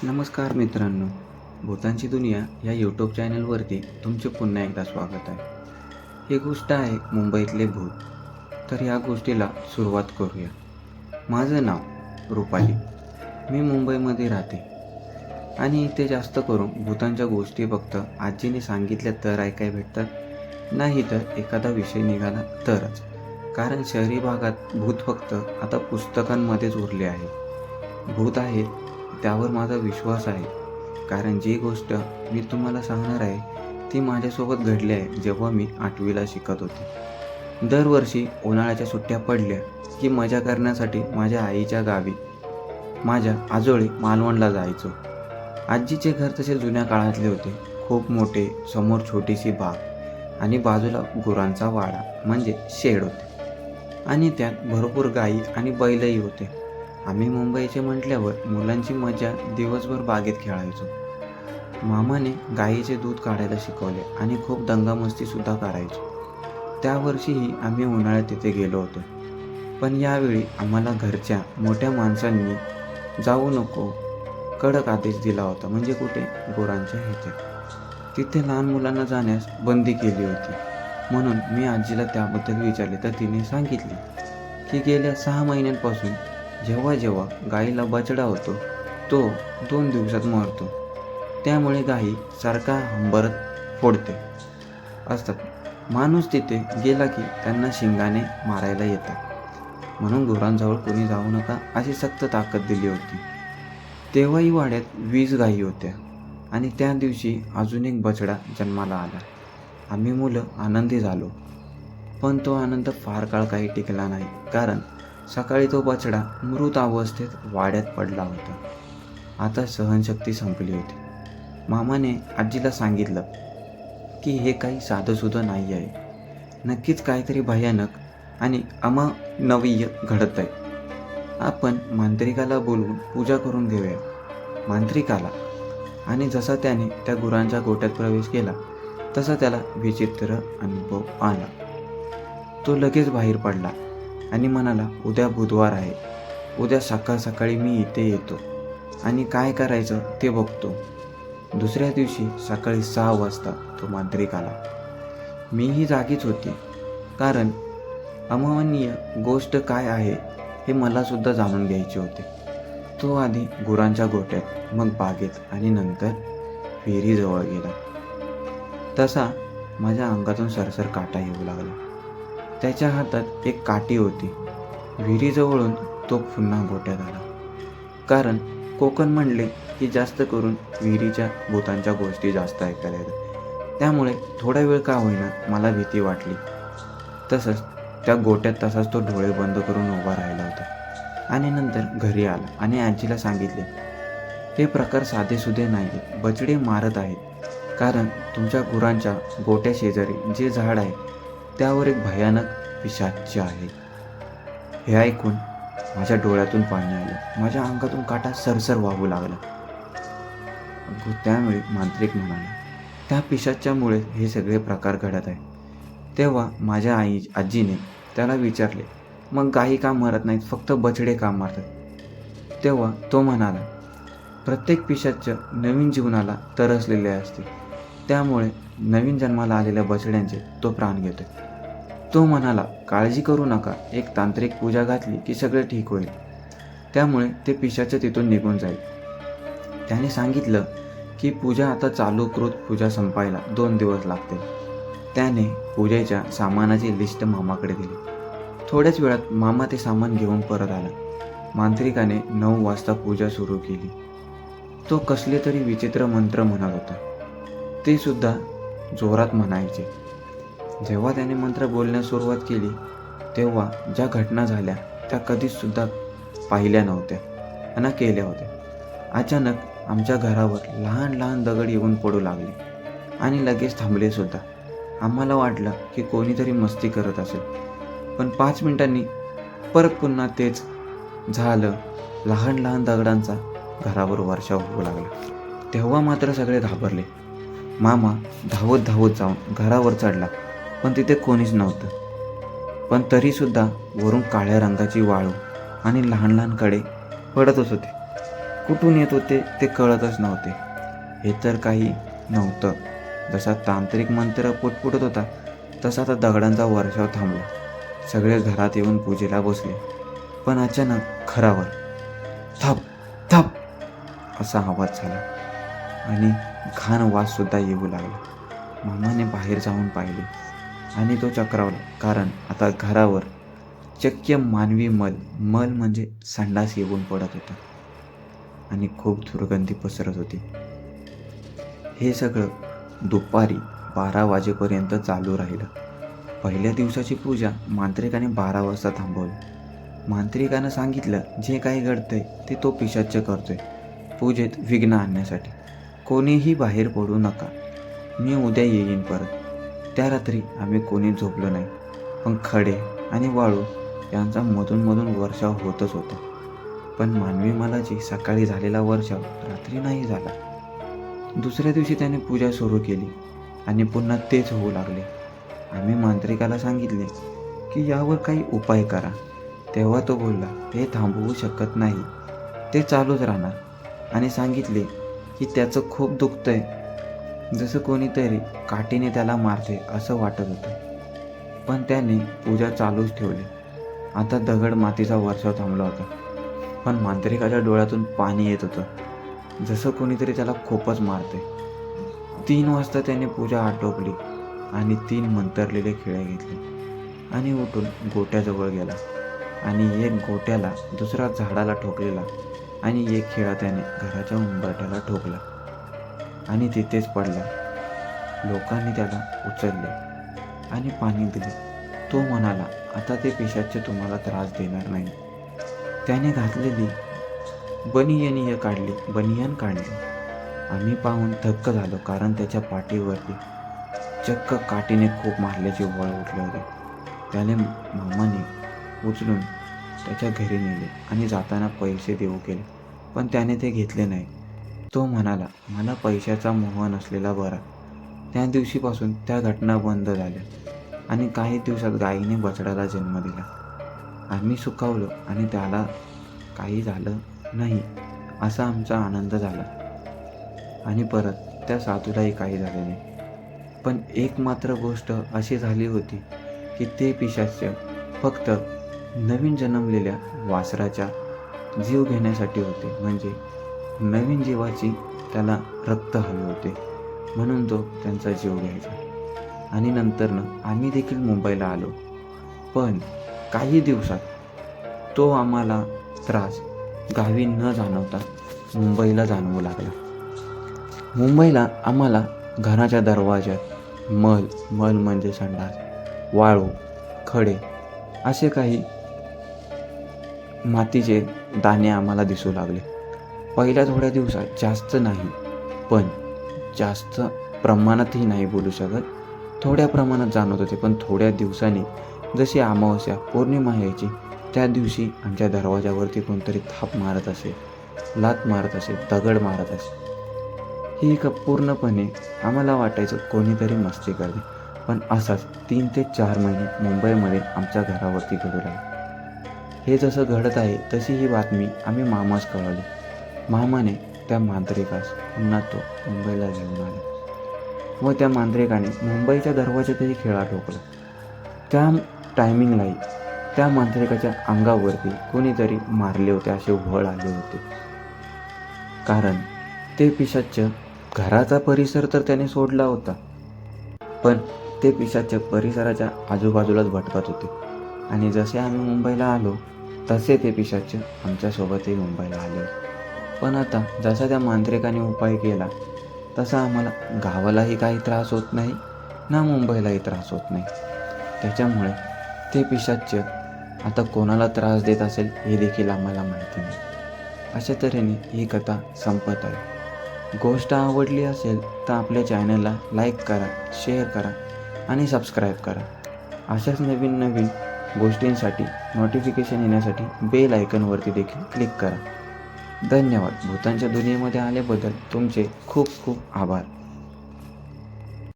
नमस्कार मित्रांनो, भूतांची दुनिया या यूट्यूब चॅनलवरती तुमचे पुन्हा एकदा स्वागत आहे. ही गोष्ट आहे मुंबईतले भूत. तर या गोष्टीला सुरुवात करूया. माझं नाव रुपाली. मी मुंबईमध्ये राहते आणि इथे जास्त करून भूतांच्या गोष्टी फक्त आजीने सांगितल्या तर ऐकाय भेटतात, नाही तर एखादा विषय निघाला तरच. कारण शहरी भागात भूत फक्त आता पुस्तकांमध्येच उरले आहे. भूत आहे त्यावर माझा विश्वास आहे, कारण जी गोष्ट मी तुम्हाला सांगणार आहे ती माझ्यासोबत घडली आहे जेव्हा मी 8वीला शिकत होते. दरवर्षी उन्हाळ्याच्या सुट्ट्या पडल्या की मजा करण्यासाठी माझ्या आईच्या गावी माझ्या आजोळी मालवणला जायचो. आजीचे घर तसे जुन्या काळातले होते, खूप मोठे, समोर छोटीशी बाग आणि बाजूला गुरांचा वाडा म्हणजे शेड होते आणि त्यात भरपूर गायी आणि बैलही होते. आम्ही मुंबईचे म्हटल्यावर मुलांची मजा दिवसभर बागेत खेळायचो. मामाने गायीचे दूध काढायला शिकवले आणि खूप दंगामस्तीसुद्धा करायचो. त्या वर्षीही आम्ही उन्हाळ्यात तिथे गेलो होतो, पण यावेळी आम्हाला घरच्या मोठ्या माणसांनी जाऊ नको कडक आदेश दिला होता. म्हणजे कुठे? गुरांच्या इथे. तिथे लहान मुलांना जाण्यास बंदी केली होती. म्हणून मी आजीला त्याबद्दल विचारले तर तिने सांगितले की गेल्या 6 महिन्यांपासून जेव्हा जेव्हा गाईला बछडा होतो तो 2 दिवसात मरतो. त्यामुळे गाई सारखा हंबरत फोडते असतात. माणूस तिथे गेला की त्यांना शिंगाने मारायला येतात. म्हणून गुरांजवळ कोणी जाऊ नका अशी सक्त ताकद दिली होती. तेव्हाही वाड्यात 20 गायी होत्या आणि त्या दिवशी अजून एक बछडा जन्माला आला. आम्ही मुलं आनंदी झालो, पण तो आनंद फार काळ काही टिकला नाही, कारण सकाळी तो बछडा मृत अवस्थेत वाड्यात पडला होता. आता सहनशक्ती संपली होती. मामाने आजीला सांगितलं की हे काही साधंसुधं नाही आहे, नक्कीच काहीतरी भयानक आणि अमानवीय घडत आहे. आपण मांत्रिकाला बोलवून पूजा करून घेऊया. मांत्रिकाला. आणि जसा त्याने त्या गुरांच्या गोट्यात प्रवेश केला तसा त्याला विचित्र अनुभव आला. तो लगेच बाहेर पडला आणि म्हणाला, उद्या बुधवार आहे, उद्या सकाळ सकाळी मी इथे येतो आणि काय करायचं ते बघतो. दुसऱ्या दिवशी सकाळी 6 वाजता तो मांत्रिक आला. मीही जागीच होती, कारण अमानवीय गोष्ट काय आहे हे मलासुद्धा जाणून घ्यायचे होते. तो आधी गुरांच्या गोट्यात, मग बागेत आणि नंतर विहिरीजवळ गेला. तसा माझ्या अंगातून सरसर काटा येऊ लागला. त्याच्या हातात एक काठी होती. विहिरीजवळून तो पुन्हा गोट्यात आला, कारण कोकण म्हणले की जास्त करून विहिरीच्या भूतांच्या गोष्टी जास्त ऐकायला येतात. त्यामुळे थोडा वेळ का होईना मला भीती वाटली. तसंच त्या गोट्यात तसाच तो डोळे बंद करून उभा राहिला होता आणि नंतर घरी आला आणि आजीला सांगितले, हे प्रकार साधेसुधे नाही, बछडे मारत आहेत. कारण तुमच्या गुरांच्या गोट्या शेजारी जे झाड आहे त्यावर एक भयानक पिशाच्च आहे. हे ऐकून माझ्या डोळ्यातून पाणी आलं, माझ्या अंगातून काटा सरसर वाहू लागला. त्यामुळे मांत्रिक म्हणाला, त्या पिशाच्यामुळे हे सगळे प्रकार घडत आहे. तेव्हा माझ्या आजीने त्याला विचारले, मग गायी का मरत नाहीत, फक्त बछडे का मारतात? तेव्हा तो म्हणाला, प्रत्येक पिशाच्च नवीन जीवनाला तरसलेले असते, त्यामुळे नवीन जन्माला आलेल्या बछड्यांचे तो प्राण घेतो. तो म्हणाला, काळजी करू नका, एक तांत्रिक पूजा घातली की सगळे ठीक होईल, त्यामुळे ते पिशाच तिथून निघून जाईल. त्याने सांगितलं की पूजा आता चालू कृत पूजा संपायला 2 दिवस लागतील. त्याने पूजेच्या सामानाची लिस्ट मामाकडे दिली. थोड्याच वेळात मामा ते सामान घेऊन परत आला. मांत्रिकाने 9 वाजता पूजा सुरू केली. तो कसले तरी विचित्र मंत्र म्हणत होता, ते सुद्धा जोरात म्हणायचे. जेव्हा त्याने मंत्र बोलण्यास सुरुवात केली तेव्हा ज्या घटना झाल्या त्या कधीच सुद्धा पाहिल्या नव्हत्या आणि केल्या होत्या. अचानक आमच्या घरावर लहान लहान दगड येऊन पडू लागले आणि लगेच थांबले सुद्धा. आम्हाला वाटलं की कोणीतरी मस्ती करत असेल, पण 5 मिनिटांनी परत पुन्हा तेच झालं. लहान लहान दगडांचा घरावर वर्षाव होऊ लागला. तेव्हा मात्र सगळे घाबरले. मामा धावत धावत जाऊन घरावर चढला, पण तिथे कोणीच नव्हतं. पण तरीसुद्धा वरून काळ्या रंगाची वाळू आणि लहान लहान कडे पडतच होते. कुठून येत होते ते कळतच नव्हते. हे तर काही नव्हतं. जसा तांत्रिक मंत्र पुटपुटत होता तसा आता दगडांचा वर्षाव थांबला. सगळे घरात येऊन पूजेला बसले. पण अचानक घरावर थप थप असा आवाज झाला आणि घाण वाससुद्धा येऊ लागला. मामाने बाहेर जाऊन पाहिले आणि तो चक्रावला, कारण आता घरावर चक्क मानवी मल म्हणजे संडास येऊन पडत होता आणि खूप दुर्गंधी पसरत होती. हे सगळं दुपारी 12 वाजेपर्यंत चालू राहिलं. पहिल्या दिवसाची पूजा मांत्रिकाने 12 वाजता थांबवली. मांत्रिकानं सांगितलं, जे काही घडतंय ते तो पिशाच्च करतोय, पूजेत विघ्न आणण्यासाठी. कोणीही बाहेर पडू नका, मी उद्या येईन परत. त्या रात्री आम्ही कोणी झोपलो नाही, पण खडे आणि वाळू यांचा मधून वर्षाव होतच होता. पण मानवी मालाची सकाळी झालेला वर्षाव रात्री नाही झाला. दुसऱ्या दिवशी त्याने पूजा सुरू केली आणि पुन्हा तेच होऊ लागले. आम्ही मांत्रिकाला सांगितले की यावर काही उपाय करा. तेव्हा तो बोलला, हे थांबवू शकत नाही, ते चालूच राहणार. आणि सांगितले की त्याचं खूप दुखतंय, जसं कोणीतरी काठीने त्याला मारते असं वाटत होतं. पण त्याने पूजा चालूच ठेवली. आता दगड मातीचा वर्षाव थांबला होता, पण मांत्रिकाच्या डोळ्यातून पाणी येत होतं, जसं कोणीतरी त्याला खूपच मारते. 3 वाजता त्याने पूजा आटोपली आणि 3 मंतरलेले खिळे घेतले आणि उठून गोट्याजवळ गेला आणि एक गोट्याला, दुसरा झाडाला ठोकलेला आणि एक खिळा त्याने घराच्या उंबरठ्याला ठोकला आणि तिथेच पडला. लोकांनी त्याला उचलले आणि पाणी दिले. तो म्हणाला, आता ते पिशाच्च तुम्हाला त्रास देणार नाही. त्याने घातलेली बनियान काढली. आम्ही पाहून थक्क झालो, कारण त्याच्या पाठीवरती चक्क काठीने खूप मारल्याचे वळ उठले होते. त्याने मामाने उचलून त्याच्या घरी नेले आणि जाताना पैसे देऊ केले, पण त्याने ते घेतले नाही. तो म्हणाला, मला पैशाचा मोह नसलेला बरा. त्या दिवशीपासून त्या घटना बंद झाल्या आणि काही दिवसात गायीने बछड्याला जन्म दिला. आम्ही सुखावलो आणि त्याला काही झालं नाही असा आमचा आनंद झाला आणि परत त्या साधूलाही काही झाले नाही. पण एक मात्र गोष्ट अशी झाली होती की ते पिशाच्च फक्त नवीन जन्मलेल्या वासराचा जीव घेण्यासाठी होते. म्हणजे नवीन जीवाची त्याला रक्त हवे होते, म्हणून तो त्यांचा जीव घ्यायचा. आणि नंतरनं आम्ही देखील मुंबईला आलो. पण काही दिवसात तो आम्हाला त्रास गावी न जाणवता मुंबईला जाणवू लागला. मुंबईला आम्हाला घराच्या दरवाज्यात मल म्हणजे संडास, वाळू, खडे असे काही मातीचे दाणे आम्हाला दिसू लागले. पहिल्या थोड्या दिवसात जास्त नाही, पण जास्त प्रमाणातही नाही बोलू शकत, थोड्या प्रमाणात जाणवत होते. पण थोड्या दिवसांनी जशी अमावस्या पौर्णिमा यायची, त्या दिवशी आमच्या दरवाजावरती कोणतरी थाप मारत असे, लाथ मारत असे, दगड मारत असे. ही पूर्णपणे आम्हाला वाटायचं कोणीतरी मस्ती करते. पण असाच 3 ते 4 महिने मुंबईमध्ये आमच्या घरावरती घडू लागले. हे जसं घडत आहे तशी ही बातमी आम्ही मामास कळवली. मामाने त्या मांत्रिकास पुन्हा तो मुंबईला घेऊन आला व त्या मांत्रिकाने मुंबईच्या दरवाजातही खिळा ठोकला. त्या टायमिंगलाही त्या मांत्रिकाच्या अंगावरती कोणीतरी मारले होते असे वळ आले होते, कारण ते पिशाच्च घराचा परिसर तर त्याने सोडला होता, पण ते पिशाच्च परिसराच्या आजूबाजूलाच भटकत होते. आणि जसे आम्ही मुंबईला आलो तसे ते पिशाच्च आमच्यासोबतही मुंबईला आले. पण आता जसा त्या मांत्रिकाने उपाय केला तसा आम्हाला गावालाही काही त्रास होत नाही ना मुंबईलाही त्रास होत नाही. त्याच्यामुळे ते पिशाच्च आता कोणाला त्रास देत असेल हे देखील आम्हाला माहिती नाही. अशा तऱ्हेने ही कथा संपत आहे. गोष्ट आवडली असेल तर आपल्या चॅनलला लाईक करा, शेअर करा आणि सबस्क्राईब करा. अशाच नवीन गोष्टींसाठी नोटिफिकेशन येण्यासाठी बेल आयकॉनवरती देखील क्लिक करा. धन्यवाद. भूतांच्या दुनियेमध्ये आल्याबद्दल तुमचे खूप खूप आभार.